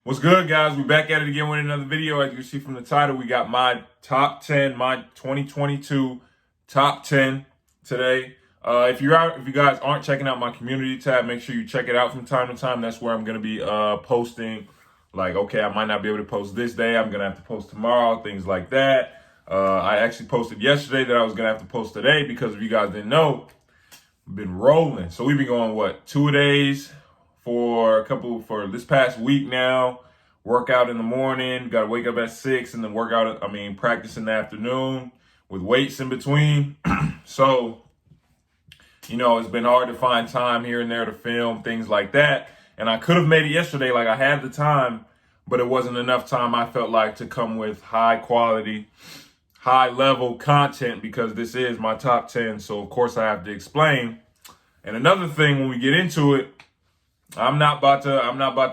What's good, guys? We're back at it again with another video. As you can see from the title, we got my top 10, my 2022 top 10 today. If you guys aren't checking out my community tab, make sure you check it out from time to time. That's where I'm going to be posting, like, okay, I might not be able to post this day. I'm going to have to post tomorrow, things like that. I actually posted yesterday that I was going to have to post today because if you guys didn't know, I've been rolling. So we've been going, 2 days? For this past week now. Workout in the morning, got to wake up at 6 and then practice in the afternoon with weights in between. So, it's been hard to find time here and there to film, things like that. And I could have made it yesterday, like I had the time, but it wasn't enough time, I felt like, to come with high quality, high level content because this is my top 10. So, of course, I have to explain. And another thing, when we get into it, I'm not about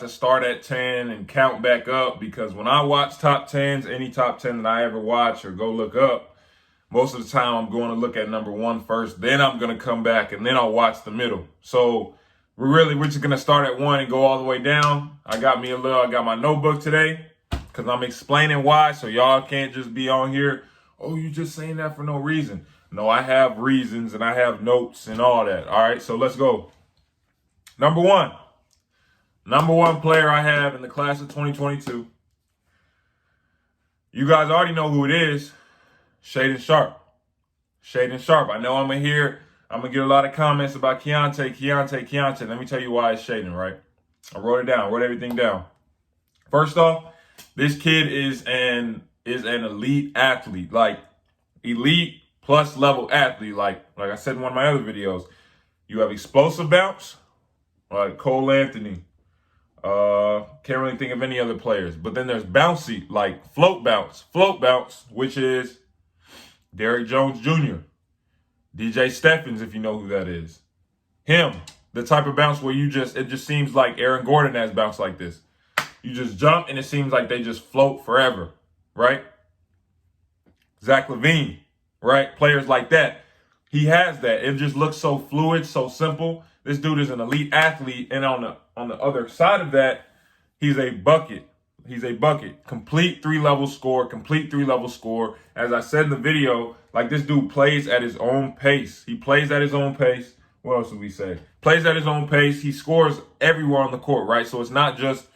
to start at 10 and count back up because when I watch top 10s, any top 10 that I ever watch or go look up, most of the time I'm going to look at number 1 first, then I'm going to come back and then I'll watch the middle. So we're just going to start at 1 and go all the way down. I got my notebook today because I'm explaining why, so y'all can't just be on here, oh, you just saying that for no reason. No, I have reasons and I have notes and all that. All right, so let's go. Number one player I have in the class of 2022. You guys already know who it is. Shaedon Sharpe. Shaedon Sharpe. I know I'm going to get a lot of comments about Keante. Let me tell you why it's Shaedon, right? I wrote it down. I wrote everything down. First off, this kid is an elite athlete. Like, elite plus level athlete. Like I said in one of my other videos. You have explosive bounce, like Cole Anthony. Can't really think of any other players. But then there's bouncy, like float bounce, which is Derrick Jones Jr., DJ Stephens, if you know who that is. Him, the type of bounce where it just seems like Aaron Gordon has bounced like this. You just jump and it seems like they just float forever, right? Zach LaVine, right? Players like that. He has that. It just looks so fluid, so simple. This dude is an elite athlete, and on the other side of that, he's a bucket. Complete three-level score. As I said in the video, like, this dude plays at his own pace. He plays at his own pace. What else did we say? Plays at his own pace. He scores everywhere on the court, right? So it's not just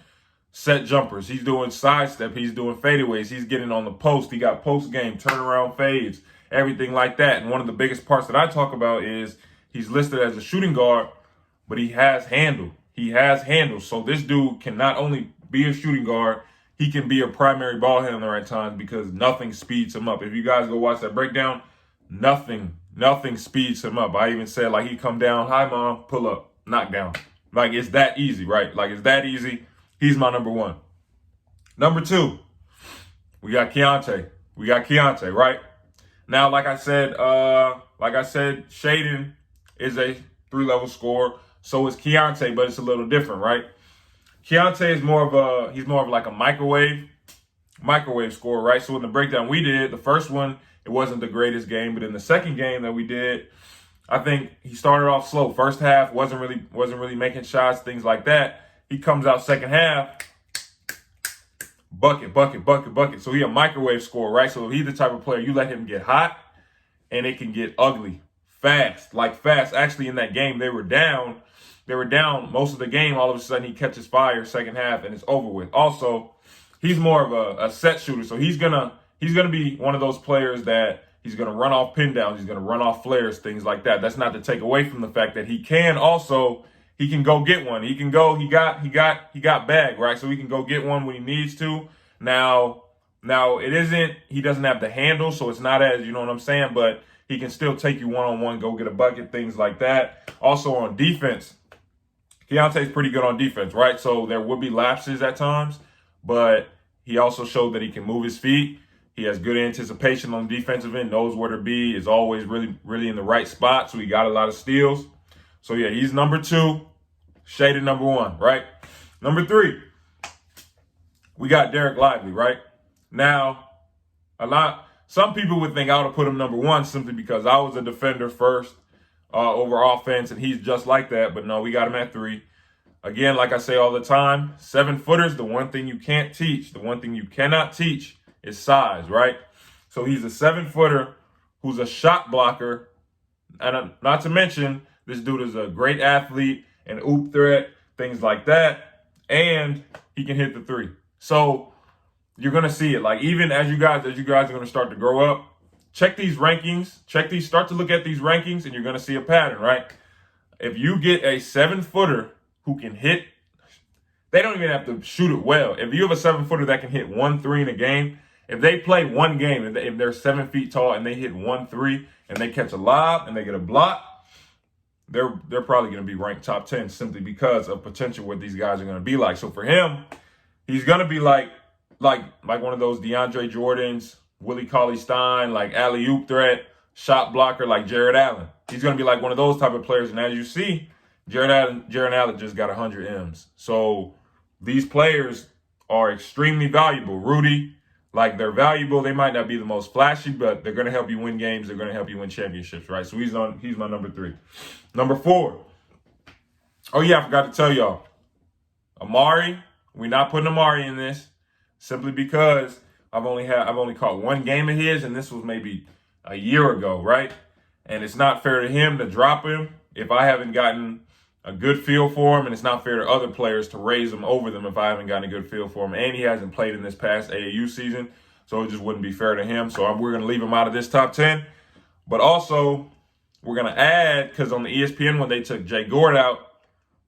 set jumpers. He's doing sidestep. He's doing fadeaways. He's getting on the post. He got post game, turnaround fades, everything like that. And one of the biggest parts that I talk about is he's listed as a shooting guard, but he has handle. So this dude can not only be a shooting guard, he can be a primary ball handler at times because nothing speeds him up. If you guys go watch that breakdown, nothing speeds him up. I even said, like, he come down, hi, mom, pull up, knock down. Like, it's that easy, right? Like, it's that easy. He's my number 1. Number 2, we got Keante, right? Now, like I said, Shaedon is a 3-level scorer. So is Keante, but it's a little different, right? Keante is more of like a microwave scorer, right? So in the breakdown we did, the first one, it wasn't the greatest game, but in the second game that we did, I think he started off slow. First half wasn't really making shots, things like that. He comes out second half, bucket. So he a microwave scorer, right? So he's the type of player you let him get hot, and it can get ugly fast. Actually, in that game, they were down most of the game. All of a sudden, he catches fire second half, and it's over with. Also, he's more of a set shooter, so he's gonna be one of those players that he's gonna run off pin downs, he's gonna run off flares, things like that. That's not to take away from the fact that he can go get one. He got bagged, right? So he can go get one when he needs to. Now he doesn't have the handle, so it's not as, you know what I'm saying, but he can still take you one-on-one, go get a bucket, things like that. Also on defense, Keante's pretty good on defense, right? So there would be lapses at times, but he also showed that he can move his feet. He has good anticipation on the defensive end, knows where to be, is always really in the right spot, so he got a lot of steals. So yeah, he's number 2, Shaedon number 1, right? Number 3, we got Dereck Lively, right? Now, some people would think I would have put him number 1 simply because I was a defender first over offense, and he's just like that. But no, we got him at 3. Again, like I say all the time, 7-footers, the one thing you can't teach, the one thing you cannot teach is size, right? So he's a 7-footer who's a shot blocker. And not to mention, this dude is a great athlete, an oop threat, things like that. And he can hit the three. So you're going to see it. Like, even as you guys are going to start to grow up, check these rankings, start to look at these rankings, and you're going to see a pattern, right? If you get a 7-footer who can hit, they don't even have to shoot it well. If you have a 7-footer that can hit 1-3 in a game, if they play one game, if they're 7 feet tall and they hit 1-3 and they catch a lob and they get a block, they're probably going to be ranked top 10 simply because of potential what these guys are going to be like. So for him, he's going to be like one of those DeAndre Jordans, Willie Cauley-Stein, like alley-oop threat, shot blocker like Jared Allen. He's going to be like one of those type of players. And as you see, Jared Allen just got 100 M's. So these players are extremely valuable. Rudy, like, they're valuable. They might not be the most flashy, but they're going to help you win games. They're going to help you win championships, right? So he's my number 3. Number 4. Oh, yeah, I forgot to tell y'all. Amari, we're not putting Amari in this simply because I've only caught one game of his, and this was maybe a year ago, right? And it's not fair to him to drop him if I haven't gotten a good feel for him, and it's not fair to other players to raise him over them if I haven't gotten a good feel for him. And he hasn't played in this past AAU season, so it just wouldn't be fair to him. So we're going to leave him out of this top 10. But also, we're going to add, because on the ESPN one, they took Jay Gore out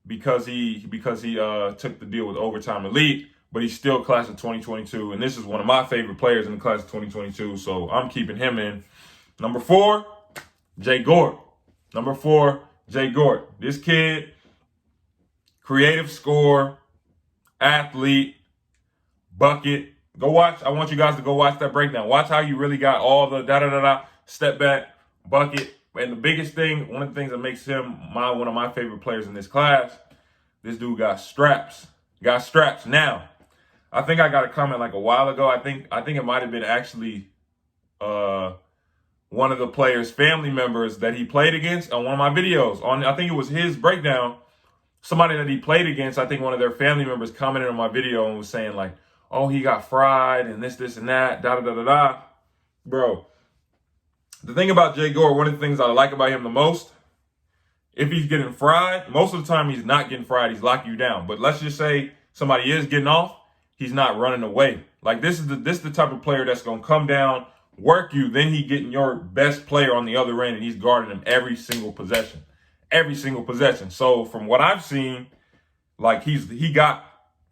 because he took the deal with Overtime Elite, but he's still class of 2022, and this is one of my favorite players in the class of 2022, so I'm keeping him in. Number 4, Jay Gore. Number 4, Jay Gore. This kid, creative scorer, athlete, bucket. Go watch. I want you guys to go watch that breakdown. Watch how you really got all the step back, bucket. And the biggest thing, one of the things that makes him one of my favorite players in this class, this dude got straps. Now, I think I got a comment like a while ago. I think it might have been actually one of the players' family members that he played against on one of my videos. I think it was his breakdown. Somebody that he played against, I think one of their family members commented on my video and was saying like, oh, he got fried and this and that, da-da-da-da-da. Bro, the thing about Jay Gore, one of the things I like about him the most, if he's getting fried, most of the time he's not getting fried. He's locking you down. But let's just say somebody is getting off, he's not running away. Like, this is the type of player that's going to come down, work you, then he getting your best player on the other end, and he's guarding him every single possession. So from what I've seen, like, he got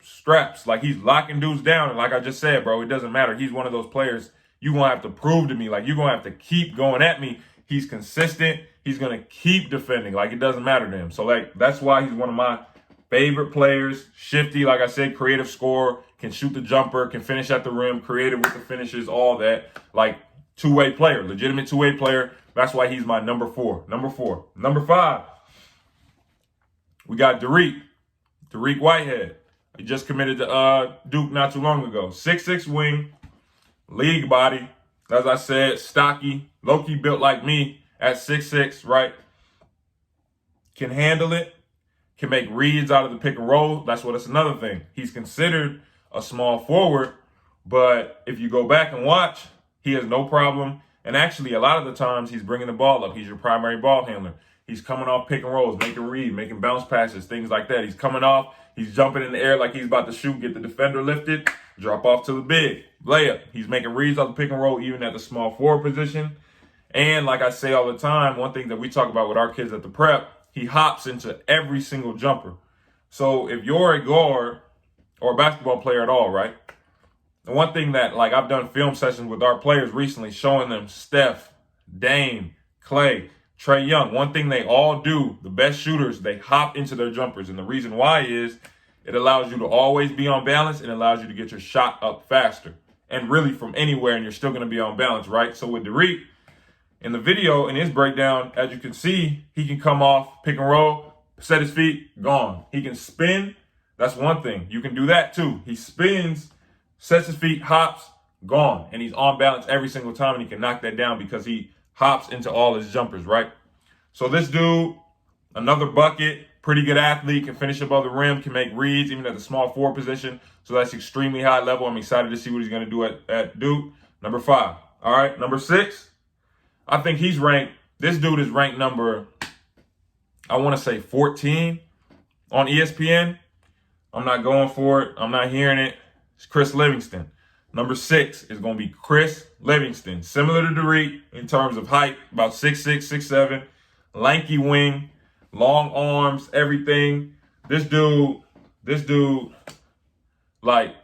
straps. Like, he's locking dudes down. And like I just said, bro, it doesn't matter. He's one of those players you're going to have to prove to me. Like, you're going to have to keep going at me. He's consistent. He's going to keep defending. Like, it doesn't matter to him. So, like, that's why he's one of my favorite players. Shifty, like I said, creative scorer, can shoot the jumper, can finish at the rim, creative with the finishes, all that. Like, two-way player, legitimate two-way player. That's why he's my number 4. Number 5, we got Tariq Whitehead. He just committed to Duke not too long ago. 6'6" wing, league body. As I said, stocky, low-key built like me at 6'6", right? Can handle it. Can make reads out of the pick and roll. That's another thing. He's considered a small forward, but if you go back and watch, he has no problem. And actually, a lot of the times, he's bringing the ball up. He's your primary ball handler. He's coming off pick and rolls, making read, making bounce passes, things like that. He's coming off. He's jumping in the air like he's about to shoot, get the defender lifted, drop off to the big layup. He's making reads off the pick and roll, even at the small forward position. And like I say all the time, one thing that we talk about with our kids at the prep, he hops into every single jumper. So if you're a guard or a basketball player at all, right? The one thing that, like, I've done film sessions with our players recently, showing them Steph, Dame, Clay, Trae Young. One thing they all do, the best shooters, they hop into their jumpers. And the reason why is it allows you to always be on balance and allows you to get your shot up faster. And really from anywhere, and you're still going to be on balance, right? So with Tariq, in the video, in his breakdown, as you can see, he can come off, pick and roll, set his feet, gone. He can spin. That's one thing. You can do that too. He spins, sets his feet, hops, gone. And he's on balance every single time, and he can knock that down because he hops into all his jumpers, right? So this dude, another bucket, Pretty good athlete, can finish above the rim, can make reads even at the small forward position. So that's extremely high level. I'm excited to see what he's going to do at Duke. Number 5. All right, number 6. I think he's ranked. This dude is ranked number, I want to say 14 on ESPN. I'm not going for it. I'm not hearing it. It's Chris Livingston. Number 6 is going to be Chris Livingston. Similar to Tariq in terms of height, about 6'6", 6'7", lanky wing, long arms, everything. This dude, like,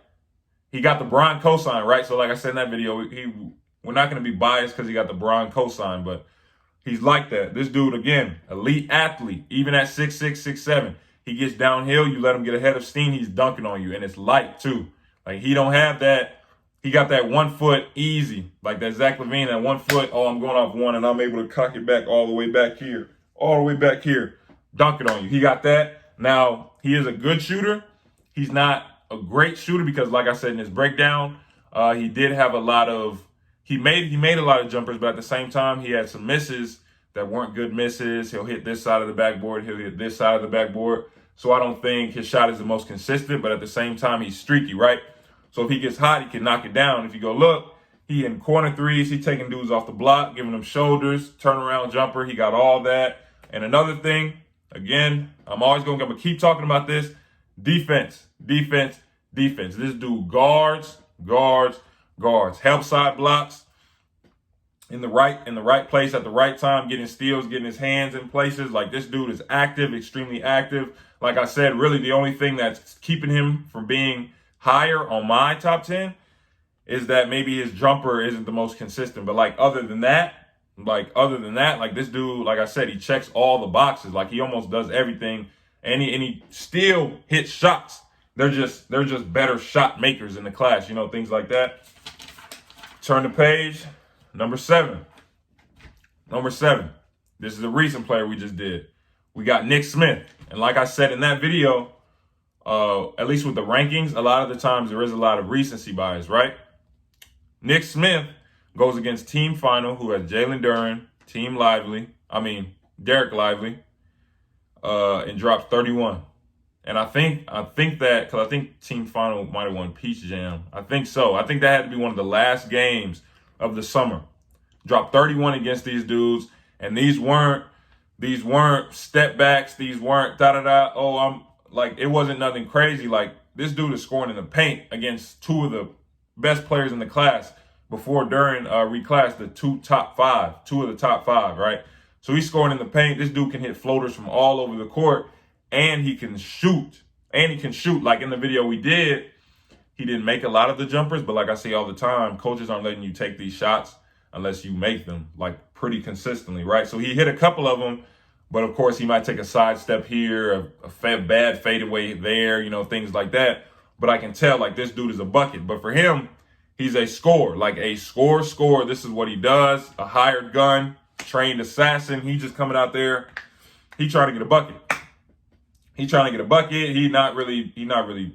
he got the Bron cosign, right? So like I said in that video, we're not going to be biased because he got the Bron cosign, but he's like that. This dude, again, elite athlete, even at 6'6", 6'7". He gets downhill, you let him get ahead of steam, he's dunking on you, and it's light too. Like, he don't have that. He got that 1 foot easy, like that Zach LaVine, that 1 foot, oh, I'm going off one, and I'm able to cock it back all the way back here, dunking on you. He got that. Now, he is a good shooter. He's not a great shooter because, like I said in his breakdown, he did have a lot of, he made a lot of jumpers, but at the same time, he had some misses that weren't good misses. He'll hit this side of the backboard. He'll hit this side of the backboard. So I don't think his shot is the most consistent, but at the same time, he's streaky, right? So if he gets hot, he can knock it down. If you go look, he in corner threes. He taking dudes off the block, giving them shoulders, turnaround jumper. He got all that. And another thing, again, I'm gonna keep talking about this. Defense. This dude guards, help side blocks in the right place at the right time, getting steals, getting his hands in places. Like, this dude is active, extremely active. Like I said, really the only thing that's keeping him from being higher on my top 10 is that maybe his jumper isn't the most consistent. But other than that, like this dude, like I said, he checks all the boxes. Like, he almost does everything, and he still hits shots. They're just better shot makers in the class, things like that. Turn the page. Number 7. This is a recent player we just did. We got Nick Smith. And like I said in that video, at least with the rankings, a lot of the times there is a lot of recency bias, right? Nick Smith goes against Team Final, who has Jalen Duren, Derek Lively, and drops 31. And I think that, because I think Team Final might have won Peach Jam. I think so. I think that had to be one of the last games of the summer. Dropped 31 against these dudes, and these weren't step backs. These weren't da-da-da. Oh, it wasn't nothing crazy. Like, this dude is scoring in the paint against 2 of the best players in the class during reclass, the 2 of the top 5, right? So he's scoring in the paint. This dude can hit floaters from all over the court, and he can shoot. Like in the video we did, he didn't make a lot of the jumpers, but like I say all the time, coaches aren't letting you take these shots unless you make them, like, pretty consistently, right? So he hit a couple of them, but of course he might take a sidestep here, a bad fadeaway there, things like that. But I can tell, like, this dude is a bucket. But for him, he's a scorer, like a scorer. This is what he does. A hired gun, trained assassin. He just coming out there. He trying to get a bucket. He's not really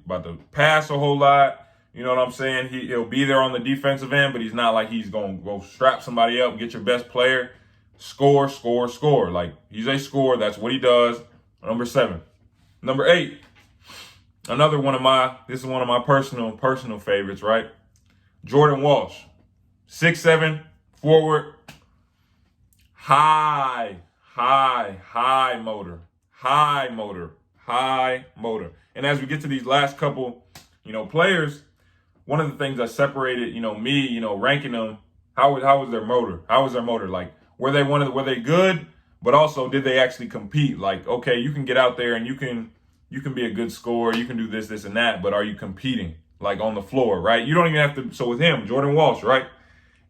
about to pass a whole lot. You know what I'm saying? He'll be there on the defensive end, but he's not like he's going to go strap somebody up, get your best player, score. Like, he's a scorer. That's what he does. Number 7. Number 8. This is one of my personal favorites, right? Jordan Walsh. 6'7", forward. High motor. And as we get to these last couple, players, one of the things that separated, me, ranking them, how was their motor? Like, were they good, but also did they actually compete? Like, okay, you can get out there and you can be a good scorer, you can do this, and that, but are you competing, like, on the floor, right? You don't even have to. So with him, Jordan Walsh, right?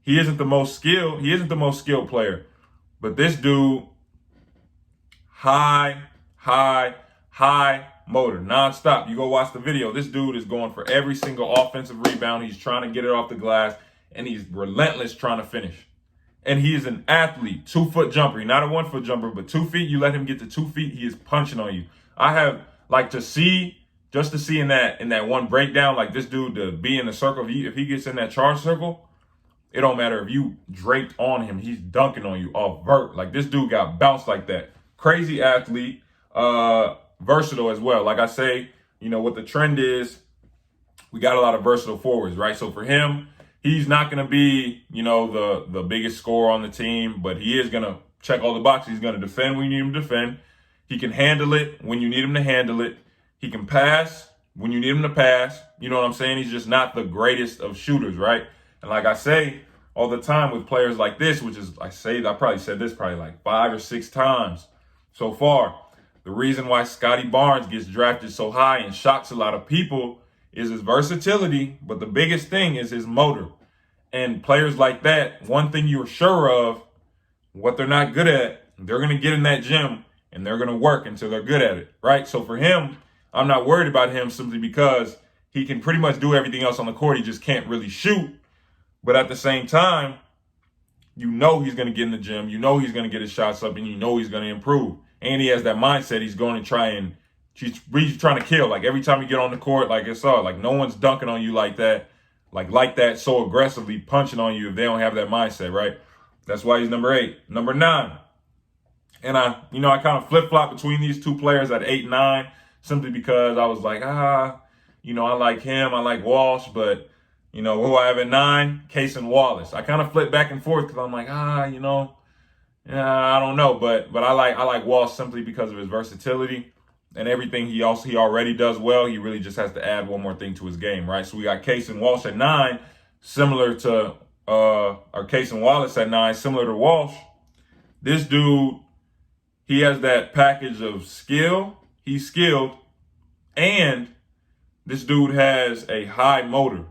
He isn't the most skilled player, but this dude, high motor, nonstop. You go watch the video. This dude is going for every single offensive rebound. He's trying to get it off the glass, and he's relentless trying to finish. And he is an athlete, 2-foot jumper. He's not a 1-foot jumper, but 2 feet. You let him get to 2 feet, he is punching on you. I have, like, to see in that one breakdown, like, this dude to be in the circle. If he gets in that charge circle, it don't matter if you draped on him. He's dunking on you off vert. Like, this dude got bounced like that. Crazy athlete. versatile as well. Like I say, what the trend is, we got a lot of versatile forwards, right? So for him, he's not going to be, the biggest scorer on the team, but he is going to check all the boxes. He's going to defend when you need him to defend. He can handle it when you need him to handle it. He can pass when you need him to pass. You know what I'm saying? He's just not the greatest of shooters, right? And like I say all the time with players like this, which is, I probably said this probably like 5 or 6 times so far. The reason why Scotty Barnes gets drafted so high and shocks a lot of people is his versatility, but the biggest thing is his motor. And players like that, one thing you're sure of, what they're not good at, they're going to get in that gym and they're going to work until they're good at it, right? So for him, I'm not worried about him simply because he can pretty much do everything else on the court. He just can't really shoot. But at the same time, he's going to get in the gym. He's going to get his shots up, and he's going to improve. And he has that mindset. He's going to try and he's trying to kill. Like every time you get on the court, like I saw, like no one's dunking on you like that so aggressively punching on you if they don't have that mindset, right? That's why he's number 8. Number 9. And I kind of flip-flop between these two players at 8 and 9 simply because I was like, I like him. I like Walsh, but, who I have at 9? Case and Wallace. I kind of flip back and forth because I'm like, I don't know. But I like Walsh simply because of his versatility and everything he already does well. He really just has to add one more thing to his game, right? So we got Case and Walsh at 9, similar to or Case and Wallace at 9, similar to Walsh. This dude, he has that package of skill. He's skilled, and this dude has a high motor.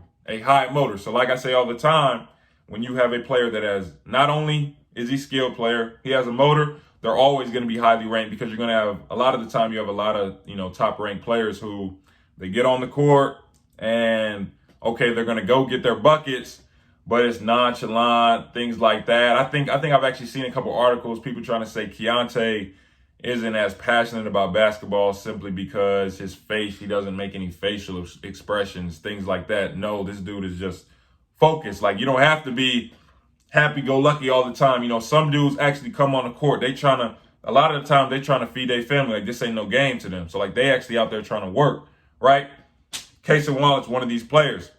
So like I say all the time, when you have a player that has, not only is he a skilled player, he has a motor, they're always going to be highly ranked because you're going to have, a lot of the time, you have a lot of, top ranked players who they get on the court and, okay, they're going to go get their buckets, but it's nonchalant, things like that. I think I've actually seen a couple articles, people trying to say Keante isn't as passionate about basketball simply because his face, he doesn't make any facial expressions, things like that. No, this dude is just focused. Like, you don't have to be happy-go-lucky all the time. Some dudes actually come on the court. A lot of the time, they trying to feed their family. Like, this ain't no game to them. So, like, they actually out there trying to work, right? Case in Wallace, one of these players.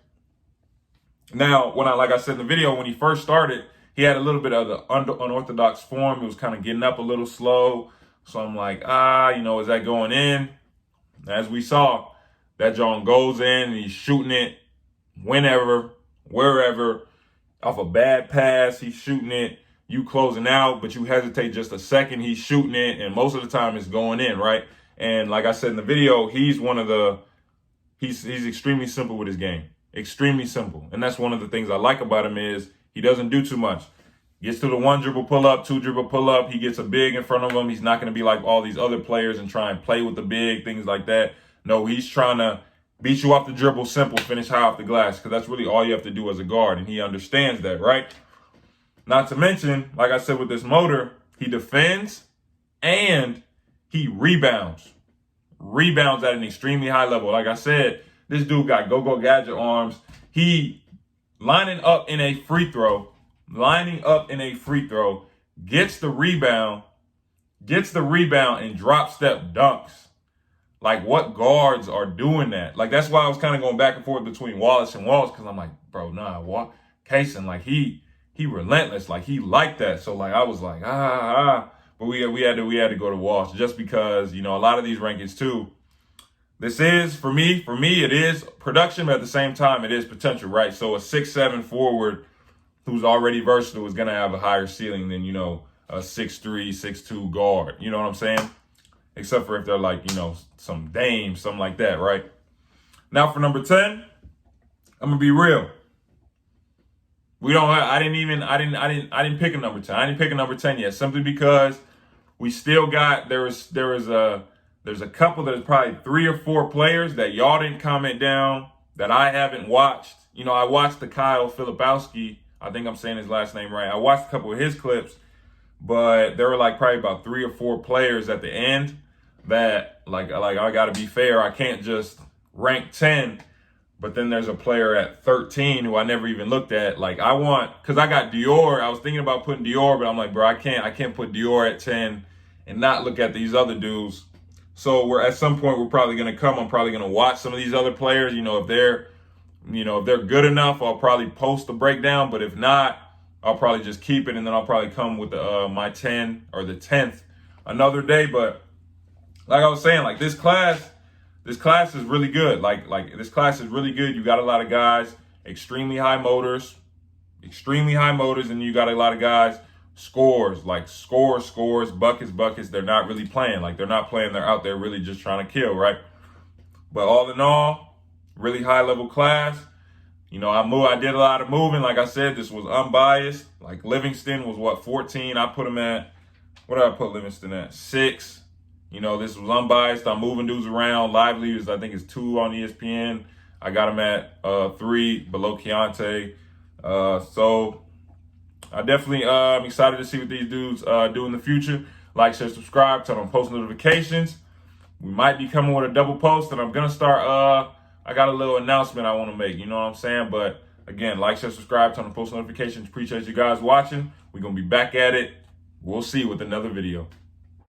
Now, like I said in the video, when he first started, he had a little bit of the unorthodox form. It was kind of getting up a little slow. So I'm like, is that going in? As we saw, that John goes in and he's shooting it whenever, wherever. Off a bad pass, he's shooting it. You closing out, but you hesitate just a second, he's shooting it. And most of the time it's going in, right? And like I said in the video, he's extremely simple with his game. Extremely simple. And that's one of the things I like about him is he doesn't do too much. Gets to the 1 dribble pull up, 2 dribble pull up. He gets a big in front of him. He's not going to be like all these other players and try and play with the big, things like that. No, he's trying to beat you off the dribble, simple, finish high off the glass, because that's really all you have to do as a guard, and he understands that, right? Not to mention, like I said with this motor, he defends and he rebounds. Rebounds at an extremely high level. Like I said, this dude got go-go gadget arms. He lining up in a free throw, gets the rebound and drop step dunks. Like, what guards are doing that? Like, that's why I was kind of going back and forth between Wallace and Walsh, because I'm like, bro, nah, Kaysen, like, he relentless, like, he liked that. So, like, I was like, but we had to go to Walsh just because, a lot of these rankings too. This is, for me, it is production, but at the same time, it is potential, right? So a 6'7" forward who's already versatile is going to have a higher ceiling than, a 6'3", 6'2" guard. You know what I'm saying? Except for if they're like, some Dame, something like that, right? Now for number 10, I'm going to be real. I didn't pick a number 10. I didn't pick a number 10 yet, simply because we still got, there's a couple, there's probably 3 or 4 players that y'all didn't comment down that I haven't watched. I watched the Kyle Filipowski. I think I'm saying his last name right. I watched a couple of his clips, but there were like probably about 3 or 4 players at the end that like I got to be fair. I can't just rank 10, but then there's a player at 13 who I never even looked at. Like because I got Dior. I was thinking about putting Dior, but I'm like, bro, I can't put Dior at 10 and not look at these other dudes. So we're at some point we're probably gonna come. I'm probably gonna watch some of these other players. If they're good enough, I'll probably post the breakdown. But if not, I'll probably just keep it, and then I'll probably come with my 10 or the 10th another day. But like I was saying, like this class is really good. Like this class is really good. You got a lot of guys, extremely high motors, and you got a lot of guys, scores, buckets. They're not really playing. Like they're not playing. They're out there really just trying to kill, right? But all in all, really high level class. I did a lot of moving. Like I said, this was unbiased. Like Livingston was 14. I put him at, what did I put Livingston at? 6. This was unbiased. I'm moving dudes around. Lively is, I think, is 2 on ESPN. I got him at 3 below Keante. So I definitely am excited to see what these dudes do in the future. Like, share, subscribe, turn on post notifications. We might be coming with a double post, and I'm gonna start. I got a little announcement I want to make. You know what I'm saying? But again, like, share, subscribe, turn on post notifications. Appreciate you guys watching. We're gonna be back at it. We'll see you with another video.